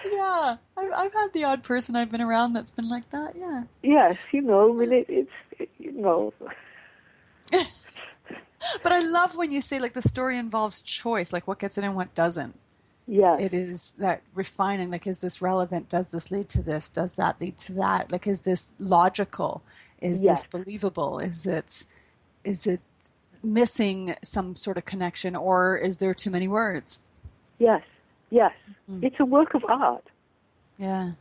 Yeah, I've had the odd person I've been around that's been like that. Yeah. Yes, I mean no. But I love when you say, like, the story involves choice, like what gets in and what doesn't. Yes. It is that refining, like, is this relevant? Does this lead to this? Does that lead to that? Like, is this logical? Is Yes. this believable? Is it missing some sort of connection, or is there too many words? Yes. Yes. Mm. It's a work of art. Yeah.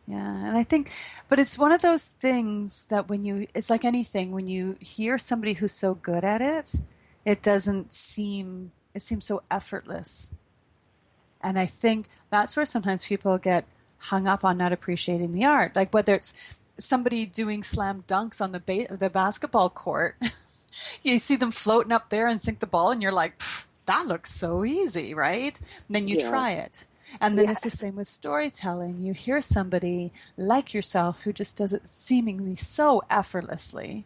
Yeah. And I think, but it's one of those things that it's like anything, when you hear somebody who's so good at it, it seems so effortless. And I think that's where sometimes people get hung up on not appreciating the art. Like whether it's somebody doing slam dunks on the basketball court, you see them floating up there and sink the ball, and you're like, that looks so easy, right? And then you try it. And then it's the same with storytelling. You hear somebody like yourself who just does it seemingly so effortlessly.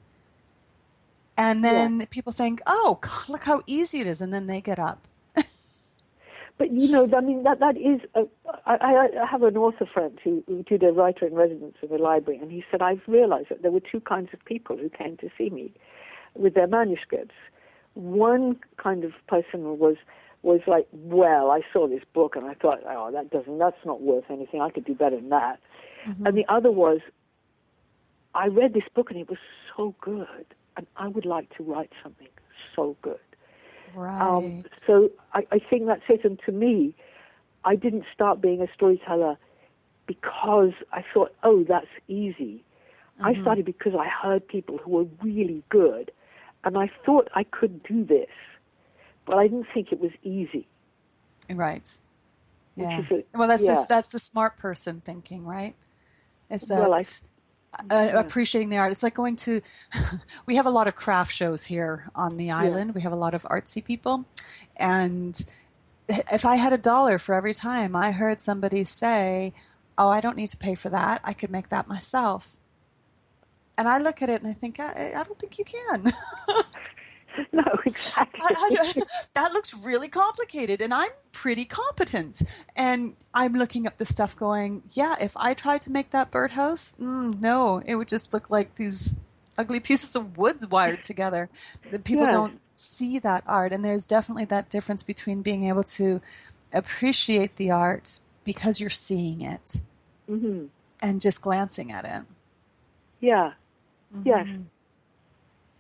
And then people think, oh, God, look how easy it is. And then they get up. But, you know, I mean, that is, I have an author friend who did a writer in residence in the library, and he said, I've realized that there were two kinds of people who came to see me with their manuscripts. One kind of person was like, well, I saw this book and I thought, oh, that's not worth anything. I could do better than that. Mm-hmm. And the other was, I read this book and it was so good, and I would like to write something so good. Right. So I think that's it. And to me, I didn't start being a storyteller because I thought, oh, that's easy. Mm-hmm. I started because I heard people who were really good, and I thought I could do this, but I didn't think it was easy. Right. Yeah. That's the smart person thinking, right? It's that appreciating the art. It's like going to, we have a lot of craft shows here on the island. We have a lot of artsy people. And if I had $1 for every time I heard somebody say, oh, I don't need to pay for that, I could make that myself. And I look at it and I think, I don't think you can. No, exactly. That looks really complicated, and I'm pretty competent. And I'm looking up the stuff going, yeah, if I tried to make that birdhouse, no, it would just look like these ugly pieces of wood wired together. The people don't see that art, and there's definitely that difference between being able to appreciate the art because you're seeing it and just glancing at it. Yeah. Mm-hmm. Yes.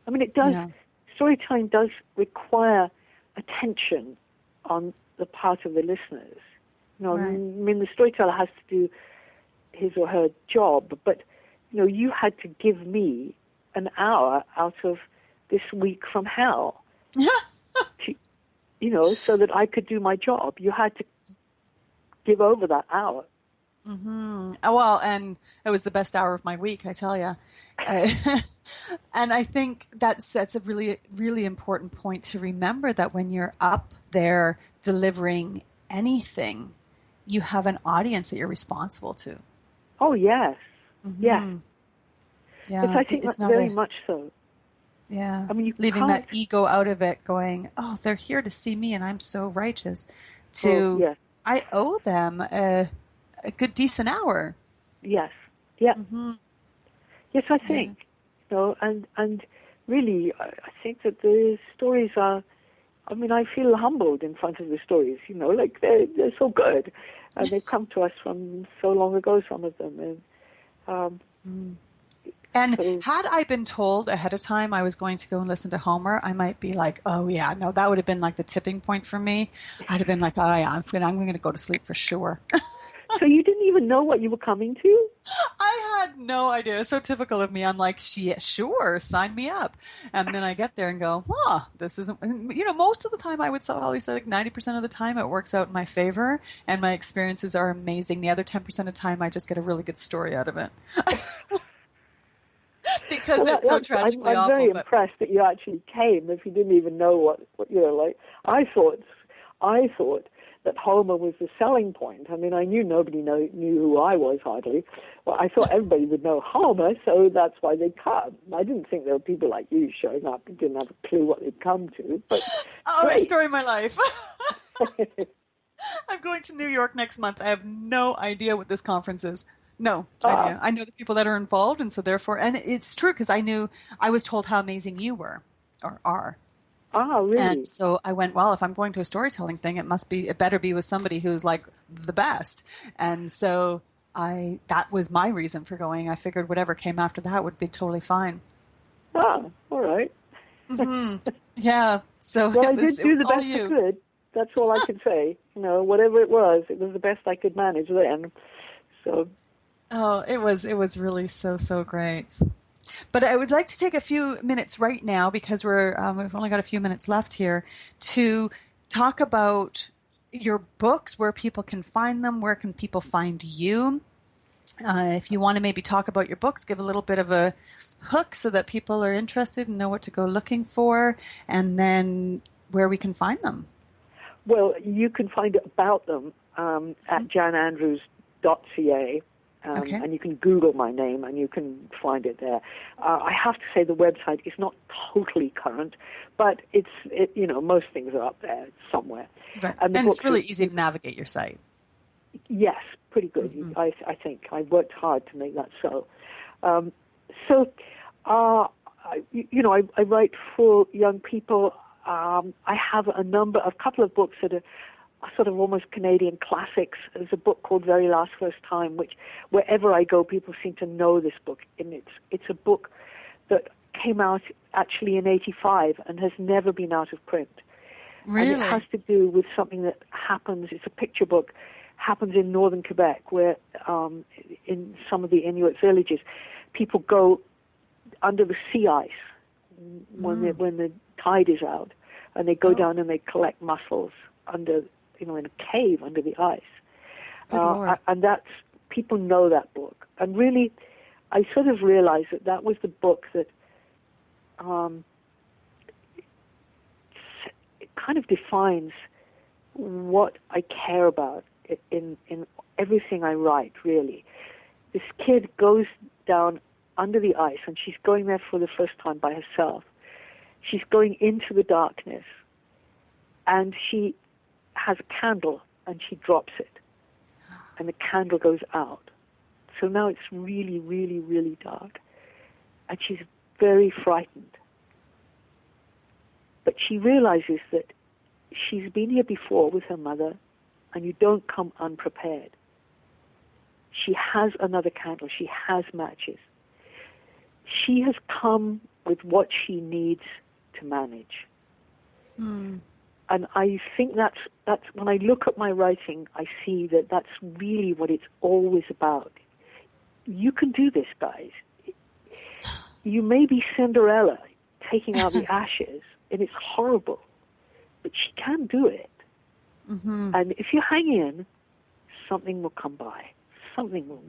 I mean, it does. Yeah. Storytelling does require attention on the part of the listeners. You know, right. I mean, the storyteller has to do his or her job, but, you know, you had to give me an hour out of this week from hell, you know, so that I could do my job. You had to give over that hour. Mm-hmm. Well, and it was the best hour of my week, I tell you. And I think that's a really, really important point to remember, that when you're up there delivering anything, you have an audience that you're responsible to. Oh, yes. Mm-hmm. Yes. Yeah. I think that's very much so. Yeah. I mean, leaving that ego out of it, going, oh, they're here to see me and I'm so righteous. I owe them a good, decent hour. Yes. Yeah. Mm-hmm. Yes, I think. You know, and really, I think that the stories are, I mean, I feel humbled in front of the stories, you know, like they're so good. And they've come to us from so long ago, some of them. And had I been told ahead of time I was going to go and listen to Homer, I might be like, oh, yeah, no, that would have been like the tipping point for me. I'd have been like, oh, yeah, I'm going to go to sleep for sure. So you didn't even know what you were coming to? I had no idea. It's so typical of me. I'm like, sure, sign me up. And then I get there and go, this isn't, you know, most of the time I would always say like 90% of the time it works out in my favor and my experiences are amazing. The other 10% of the time I just get a really good story out of it. Because it's so tragically awful. I'm very impressed that you actually came if you didn't even know what you know, like, I thought that Homer was the selling point. I mean, I knew nobody knew who I was hardly. Well, I thought everybody would know Homer, so that's why they'd come. I didn't think there were people like you showing up who didn't have a clue what they'd come to. But the story of my life. I'm going to New York next month. I have no idea what this conference is. No idea. I know the people that are involved, and so therefore, and it's true because I was told how amazing you were or are. Really? And so I went, well, if I'm going to a storytelling thing, it better be with somebody who's like the best. And so that was my reason for going. I figured whatever came after that would be totally fine. All right. Mm-hmm. Yeah. So well, I did do the best I could. That's all I can say. Whatever it was the best I could manage then. So. Oh, it was really so great. But I would like to take a few minutes right now because we've only got a few minutes left here to talk about your books, where people can find them, where can people find you. If you want to maybe talk about your books, give a little bit of a hook so that people are interested and know what to go looking for, and then where we can find them. Well, you can find about them at janandrews.ca. Okay. And you can Google my name and you can find it there. I have to say the website is not totally current, but most things are up there somewhere. Right. And it's really easy to navigate your site. Yes, pretty good. Mm-hmm. I think I worked hard to make that so. I write for young people. I have a couple of books that are sort of almost Canadian classics. There's a book called Very Last First Time, which wherever I go, people seem to know this book. And it's a book that came out actually in 1985 and has never been out of print. Really? And it has to do with something that happens. It's a picture book. Happens in northern Quebec, where in some of the Inuit villages, people go under the sea ice when the tide is out, and they go down and they collect mussels under, in a cave under the ice. And that's, people know that book. And really, I sort of realized that was the book that it kind of defines what I care about in everything I write, really. This kid goes down under the ice, and she's going there for the first time by herself. She's going into the darkness, and she has a candle, and she drops it, and the candle goes out. So now it's really, really, really dark, and she's very frightened. But she realizes that she's been here before with her mother, and you don't come unprepared. She has another candle. She has matches. She has come with what she needs to manage. And I think that's when I look at my writing, I see that that's really what it's always about. You can do this, guys. You may be Cinderella taking out the ashes, and it's horrible, but she can do it. Mm-hmm. And if you hang in, something will come by. Something will,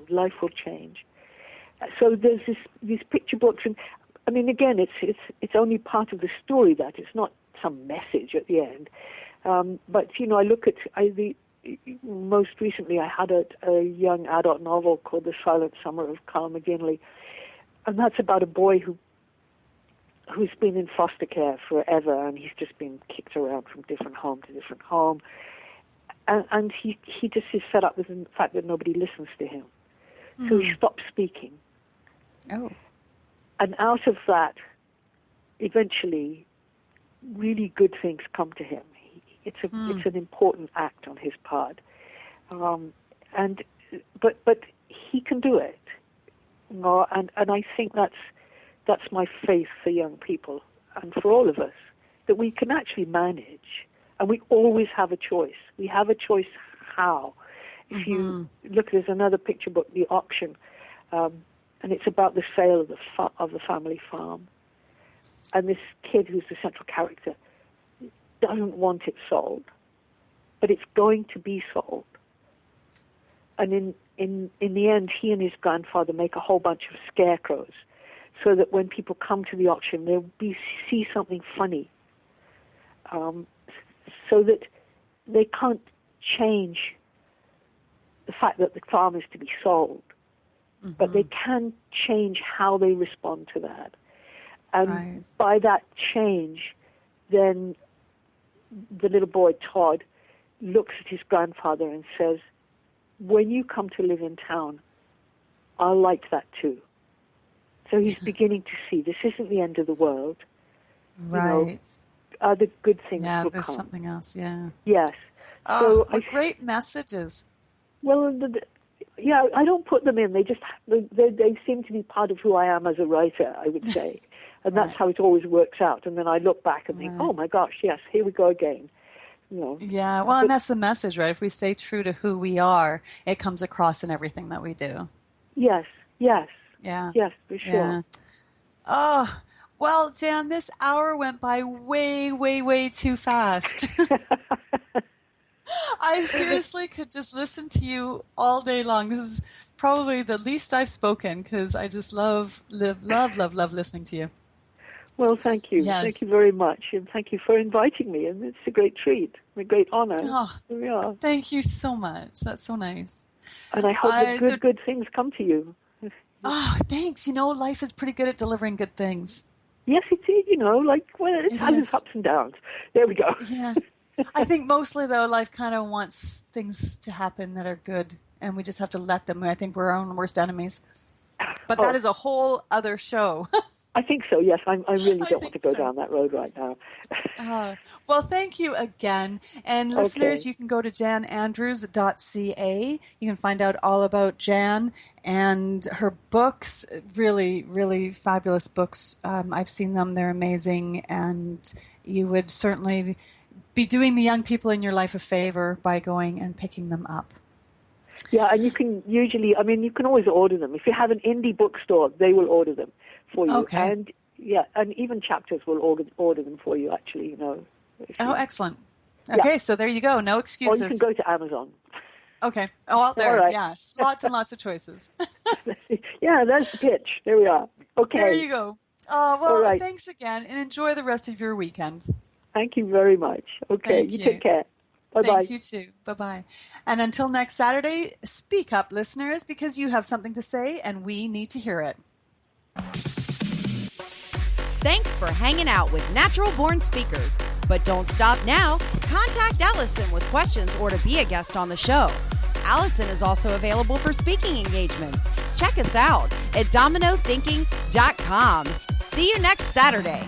life will change. So there's these picture books, and I mean, again, it's only part of the story. That it's not some message at the end. But I look at most recently I had a young adult novel called The Silent Summer of Carl McGinley, and that's about a boy who's been in foster care forever, and he's just been kicked around from different home to different home. And he just is fed up with the fact that nobody listens to him. So he stops speaking. Oh. And out of that, eventually, really good things come to him. It's an important act on his part. But he can do it. And I think that's my faith for young people and for all of us, that we can actually manage, and we always have a choice. We have a choice how. If you look, there's another picture book, The Auction, and it's about the sale of the family farm. And this kid, who's the central character, doesn't want it sold, but it's going to be sold. And in the end, he and his grandfather make a whole bunch of scarecrows, so that when people come to the auction, they'll see something funny, so that they can't change the fact that the farm is to be sold, but they can change how they respond to that. And by that change, then the little boy, Todd, looks at his grandfather and says, when you come to live in town, I'll like that too. So he's beginning to see this isn't the end of the world. Right. Other good things will come. There's something else, yeah. Yes. Oh, what great messages. Well, I don't put them in. They seem to be part of who I am as a writer, I would say. And that's how it always works out. And then I look back and think, oh my gosh, yes, here we go again. Yeah, well, and that's the message, right? If we stay true to who we are, it comes across in everything that we do. Yes. Yeah. Yes, for sure. Yeah. Oh, well, Jan, this hour went by way, way, way too fast. I seriously could just listen to you all day long. This is probably the least I've spoken because I just love listening to you. Well, thank you. Yes. Thank you very much. And thank you for inviting me. And it's a great treat, a great honor. Oh, Here we are. Thank you so much. That's so nice. And I hope that good things come to you. Oh, thanks. Life is pretty good at delivering good things. Yes, it is. It has its ups and downs. There we go. Yeah. I think mostly, though, life kind of wants things to happen that are good, and we just have to let them. I think we're our own worst enemies. But that is a whole other show. I think so, yes. I really don't want to go down that road right now. Well, thank you again. And listeners, you can go to janandrews.ca. You can find out all about Jan and her books. Really, really fabulous books. I've seen them. They're amazing. And you would certainly be doing the young people in your life a favor by going and picking them up. Yeah, and you can you can always order them. If you have an indie bookstore, they will order them for you. Okay. And even Chapters will order them for you, actually, Excellent. Okay, so there you go. No excuses. Or you can go to Amazon. Okay. Oh, out there. All right. Yes. Lots and lots of choices. Yeah, that's the pitch. There we are. Okay. There you go. Oh, well, right. Thanks again, and enjoy the rest of your weekend. Thank you very much. Okay, Thank you you. take care. Bye-bye. Thanks, you too. Bye-bye. And until next Saturday, speak up, listeners, because you have something to say, and we need to hear it. Thanks for hanging out with Natural Born Speakers. But don't stop now. Contact Alison with questions or to be a guest on the show. Alison is also available for speaking engagements. Check us out at dominothinking.com. See you next Saturday.